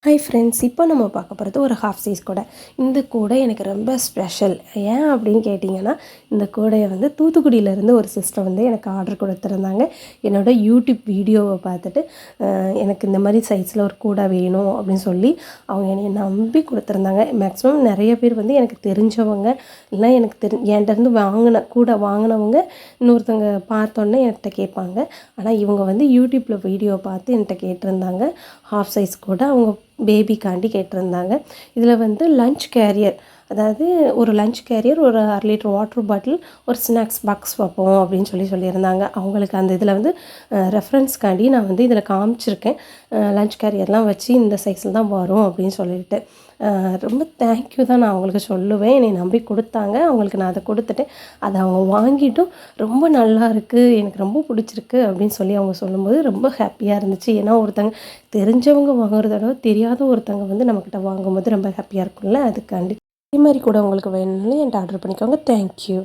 Hi friends, இப்போ நம்ம பார்க்க போகிறது ஒரு ஹாஃப் சைஸ் கூடை. இந்த கூடை எனக்கு ரொம்ப ஸ்பெஷல். ஏன் அப்படின்னு கேட்டிங்கன்னா, இந்த கூடையை வந்து தூத்துக்குடியிலேருந்து ஒரு சிஸ்டர் வந்து எனக்கு ஆர்டர் கொடுத்துருந்தாங்க. என்னோடய யூடியூப் வீடியோவை பார்த்துட்டு எனக்கு இந்த மாதிரி சைஸில் ஒரு கூடை வேணும் அப்படின்னு சொல்லி அவங்க என்னை நம்பி கொடுத்துருந்தாங்க. மேக்ஸிமம் நிறைய பேர் வந்து எனக்கு தெரிஞ்சவங்க, இல்லை எனக்கு என்கிட்டருந்து கூடை வாங்கினவங்க இன்னொருத்தவங்க பார்த்தோன்னே என்கிட்ட கேட்பாங்க. ஆனால் இவங்க வந்து யூடியூப்பில் வீடியோவை பார்த்து என்கிட்ட கேட்டிருந்தாங்க. ஹாஃப் சைஸ் கூட அவங்க பேபிக்காண்டி கேட்டிருந்தாங்க. இதில் வந்து லன்ச் கேரியர், அதாவது ஒரு லன்ச் கேரியர், ஒரு 1/2 லிட்டர் வாட்டர் பாட்டில், ஒரு ஸ்நாக்ஸ் பாக்ஸ் வைப்போம் அப்படின்னு சொல்லியிருந்தாங்க. அவங்களுக்கு அந்த இதில் வந்து ரெஃபரன்ஸ்க்காண்டி நான் வந்து இதில் காமிச்சிருக்கேன். லன்ச் கேரியர்லாம் வச்சு இந்த சைஸில் தான் வரும் அப்படின்னு சொல்லிட்டு ரொம்ப தேங்க்யூ தான் நான் அவங்களுக்கு சொல்லுவேன். என்னை நம்பி கொடுத்தாங்க. அவங்களுக்கு நான் அதை கொடுத்துட்டேன். அதை அவங்க வாங்கிட்டும் ரொம்ப நல்லா இருக்குது, எனக்கு ரொம்ப பிடிச்சிருக்கு அப்படின்னு சொல்லி அவங்க சொல்லும்போது ரொம்ப ஹாப்பியாக இருந்துச்சு. ஏன்னா ஒருத்தங்க தெரிஞ்சவங்க வாங்குறத விட தெரியாத ஒருத்தங்க வந்து நம்மக்கிட்ட வாங்கும்போது ரொம்ப ஹாப்பியாக இருக்கும்ல, அதுக்காண்டி. இதே மாதிரி கூட உங்களுக்கு வேணும்னாலும் என்கிட்ட ஆர்டர் பண்ணிக்கோங்க. தேங்க்யூ.